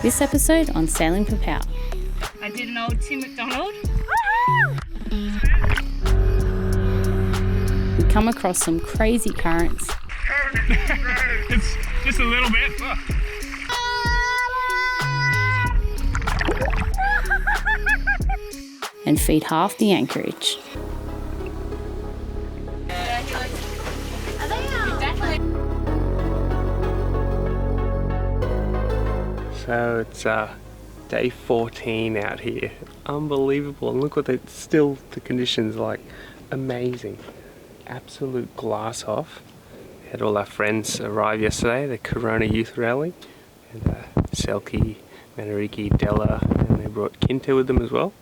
This episode on Sailing Popao. I did an old Tim McDonald. We come across some crazy currents. It's just a little bit. And feed half the anchorage. So it's day 14 out here. Unbelievable. And look what the conditions are like. Amazing. Absolute glass off. Had all our friends arrive yesterday, the Corona Youth Rally. And Selkie, Manariki, Della, and they brought Kinta with them as well.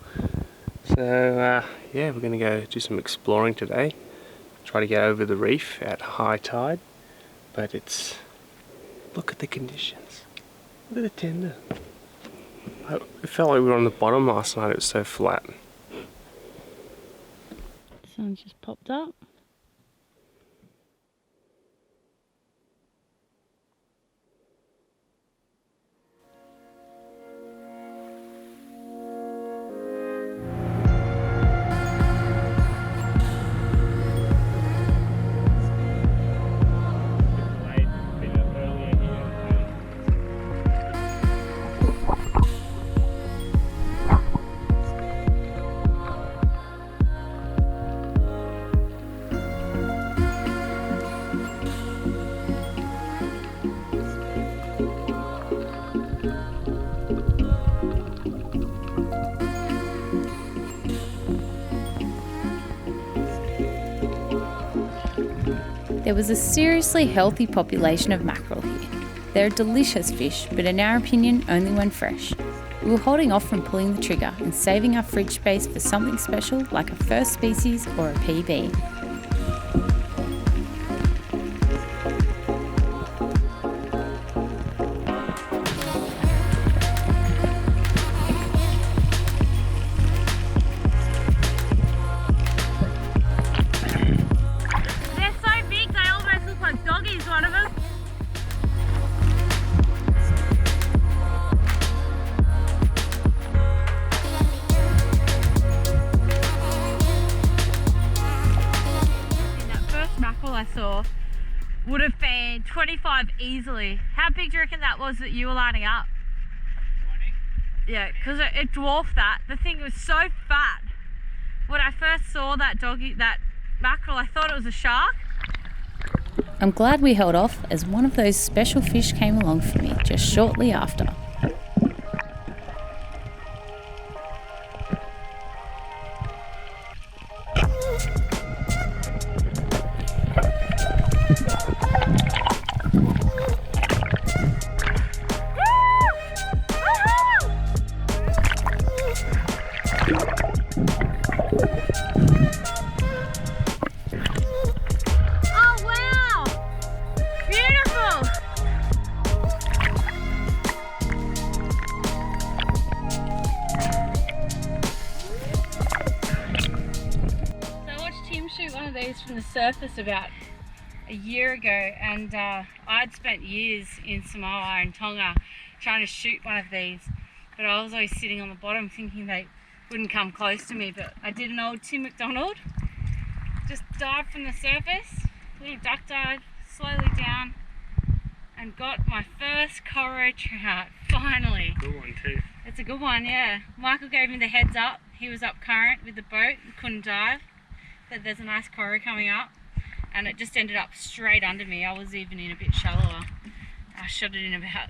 So yeah, we're going to go do some exploring today. Try to get over the reef at high tide. But it's... look at the conditions. Look at the tender. It felt like we were on the bottom last night, it was so flat. Sun just popped up. There was a seriously healthy population of mackerel here. They're a delicious fish, but in our opinion, only when fresh. We were holding off from pulling the trigger and saving our fridge space for something special like a first species or a PB. I saw would have been 25 easily. How big do you reckon that was that you were lining up? 20. Yeah, because it dwarfed that. The thing was so fat. When I first saw that mackerel, I thought it was a shark. I'm glad we held off as one of those special fish came along for me just shortly after. From the surface about a year ago, and I'd spent years in Samoa and Tonga trying to shoot one of these, but I was always sitting on the bottom thinking they wouldn't come close to me. But I did an old Tim McDonald, just dived from the surface, little duck dive slowly down, and got my first Coro trout, finally. Good one too. It's a good one, yeah. Michael gave me the heads up. He was up current with the boat and couldn't dive. Said there's a nice Coro coming up, and it just ended up straight under me. I was even in a bit shallower. I shot it in about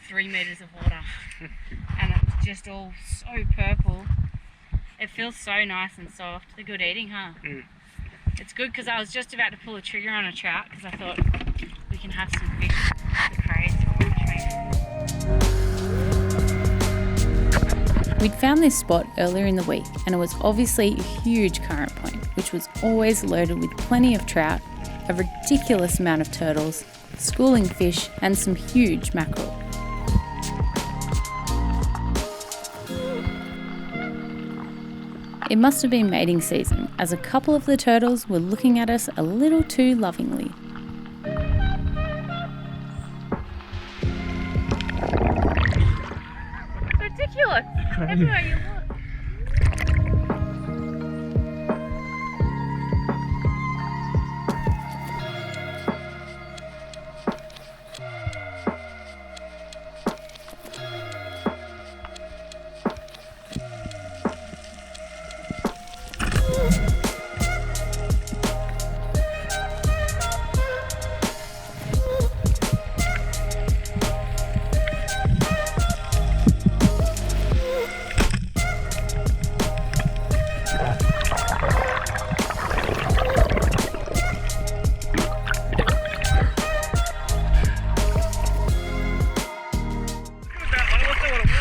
3 meters of water, and it was just all so purple. It feels so nice and soft. They're good eating, huh? Mm. It's good because I was just about to pull the trigger on a trout because I thought we can have some fish with the craze. We'd found this spot earlier in the week, and it was obviously a huge current point, which was always loaded with plenty of trout, a ridiculous amount of turtles, schooling fish, and some huge mackerel. It must have been mating season, as a couple of the turtles were looking at us a little too lovingly. fabulous. Everywhere you look.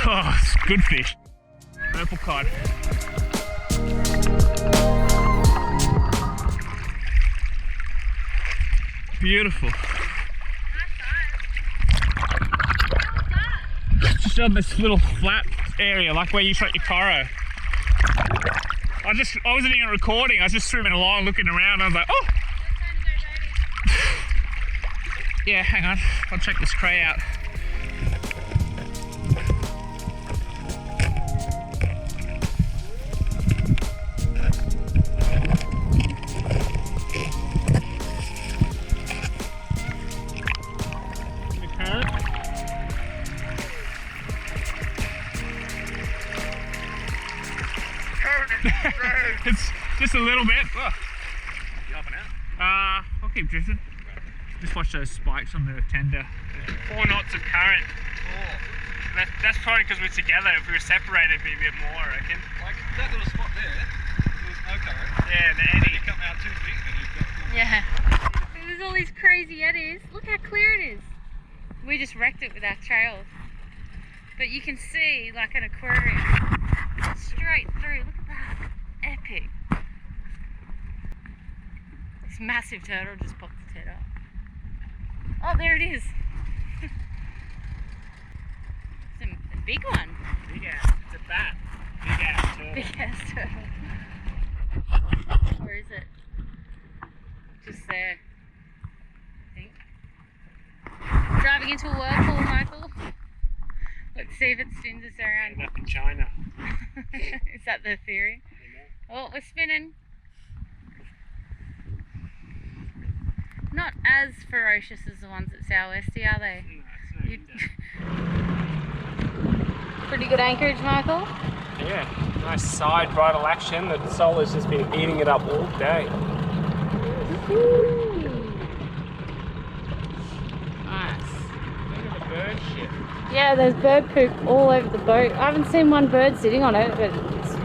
Oh, it's good fish. Purple cod. Beautiful. Just on this little flat area, like where you shot your Coro. I wasn't even recording, I was just swimming along, looking around, I was like, oh! Yeah, hang on, I'll check this cray out. It's just a little bit. Oh. You up and out? I'll keep drifting. Just watch those spikes on the tender. 4 knots of current. Oh. That's probably because we're together. If we were separated, it'd be a bit more, I reckon. Like that little spot there, there was no current. Yeah, the And eddy. you come out too big and you've got full. Yeah. There's all these crazy eddies. Look how clear it is. We just wrecked it with our trails. But you can see like an aquarium straight through. Look at that. Epic. This massive turtle just popped its head up. Oh, there it is. It's a big one. Big ass. It's a bat. Big ass turtle. Big ass turtle. Where is it? Just there. I think. Driving into a whirlpool, Michael. Let's see if it spins us around. End up in China. Is that the theory? Oh, we're spinning. Not as ferocious as the ones at Southwesty, are they? No, it's no Pretty good anchorage, Michael. Yeah, nice side bridle action. The solar's just been eating it up all day. Nice. Look at the bird shit. Yeah, there's bird poop all over the boat. I haven't seen one bird sitting on it, but it's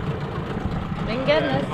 been getting us.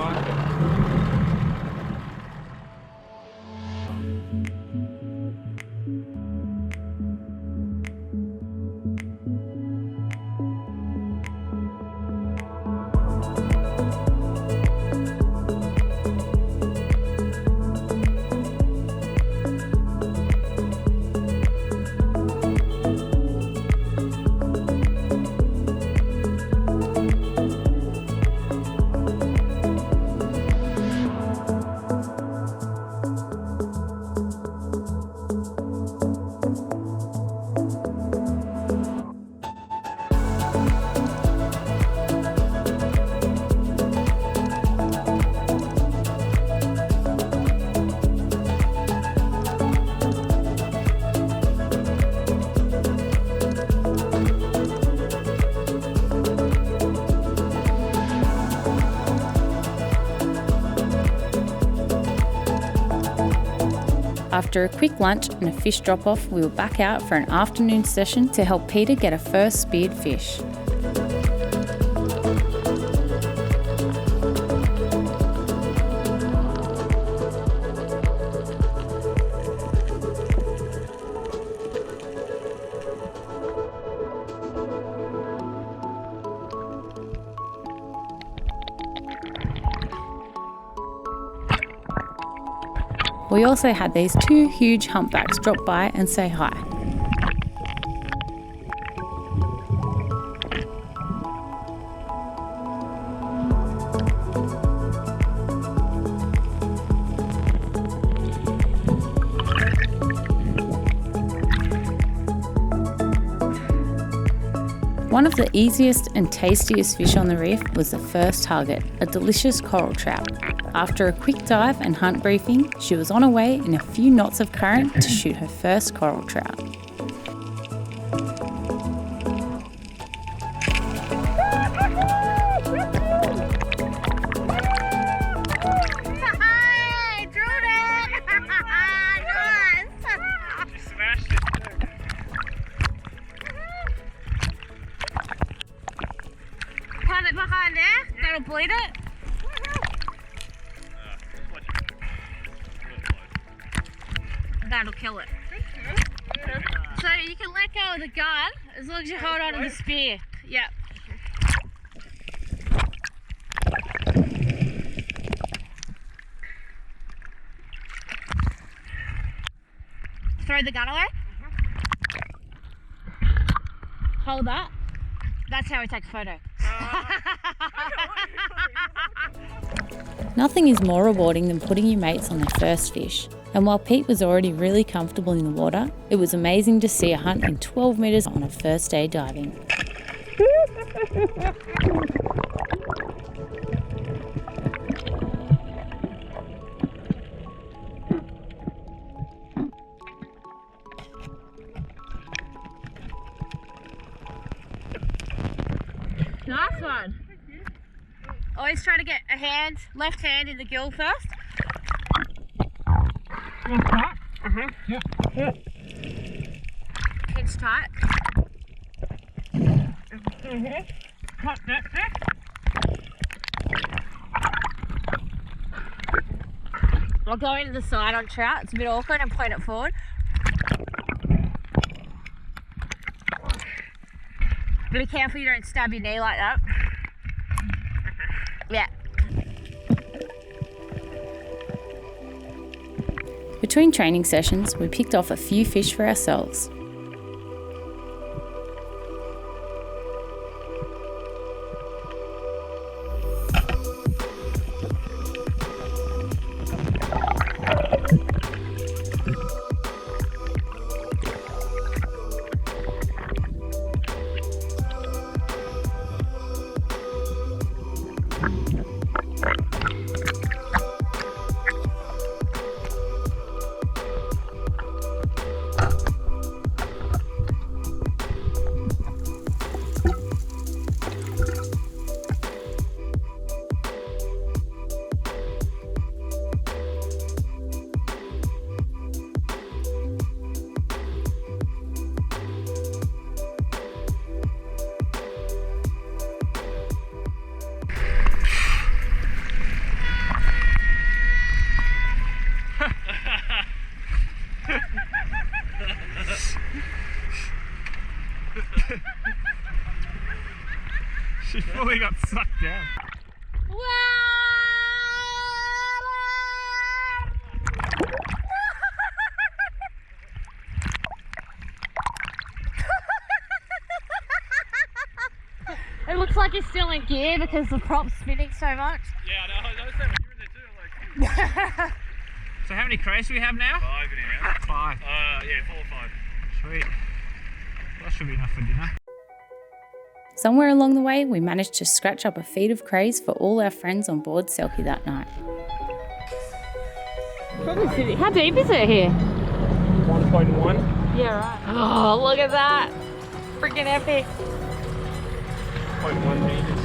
After a quick lunch and a fish drop-off, we were back out for an afternoon session to help Peter get a first speared fish. We also had these 2 huge humpbacks drop by and say hi. One of the easiest and tastiest fish on the reef was the first target, a delicious coral trout. After a quick dive and hunt briefing, she was on her way in a few knots of current to shoot her first coral trout. Behind there, that'll bleed it. That'll kill it. So you can let go of the gun as long as you hold on to the spear. Yep. Throw the gun away. Hold that. That's how we take a photo. Nothing is more rewarding than putting your mates on their first fish. And while Pete was already really comfortable in the water, it was amazing to see a hunt in 12 metres on her first day diving. Nice one. Always try to get a hand, left hand in the gill first. Yeah. Pinch tight. I'll go into the side on trout. It's a bit awkward and point it forward. Be careful you don't stab your knee like that. Yeah. Between training sessions, we picked off a few fish for ourselves. She fully got sucked down. It looks like you're still in gear because the prop's spinning so much. Yeah, I know. I noticed that when you were in there too. Like, So how many crays do we have now? 5 in here. 5. Yeah, 4 or 5. Sweet. That should be enough for dinner. Somewhere along the way, we managed to scratch up a feed of crays for all our friends on board Selkie that night. How deep is it here? 1.1. Yeah, right. Oh, look at that. Freaking epic. 0.1 meters.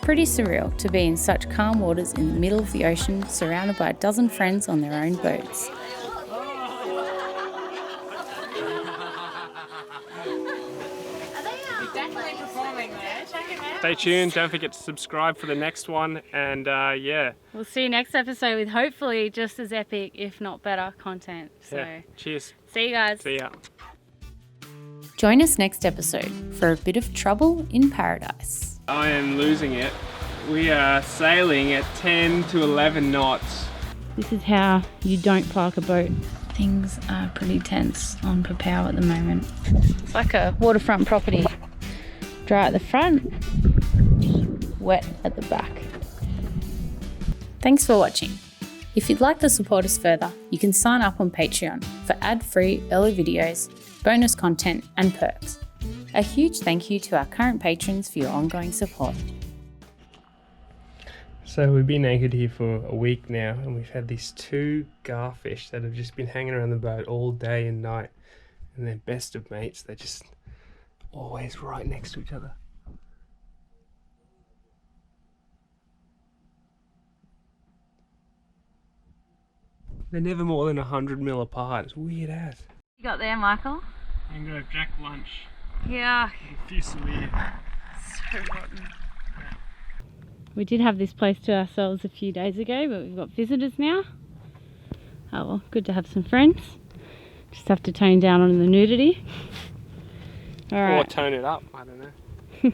pretty surreal to be in such calm waters in the middle of the ocean, surrounded by a dozen friends on their own boats. Stay tuned, don't forget to subscribe for the next one, and yeah. We'll see you next episode with hopefully just as epic, if not better, content. So Yeah. Cheers. see you guys. See ya. Join us next episode for a bit of trouble in paradise. I am losing it. We are sailing at 10 to 11 knots. This is how you don't park a boat. Things are pretty tense on Popao at the moment. It's like a waterfront property. Dry at the front, wet at the back. Thanks for watching. If you'd like to support us further, you can sign up on Patreon for ad-free early videos, bonus content and perks. A huge thank you to our current patrons for your ongoing support. So we've been anchored here for a week now, and we've had these 2 garfish that have just been hanging around the boat all day and night, and they're best of mates. They're just always right next to each other. They're never more than 100 mil apart. It's weird as. You got there, Michael? I'm gonna jack lunch. Yeah. Fusilier. So rotten. We did have this place to ourselves a few days ago, but we've got visitors now. Oh well, good to have some friends. Just have to tone down on the nudity. All right. Or tone it up, I don't know.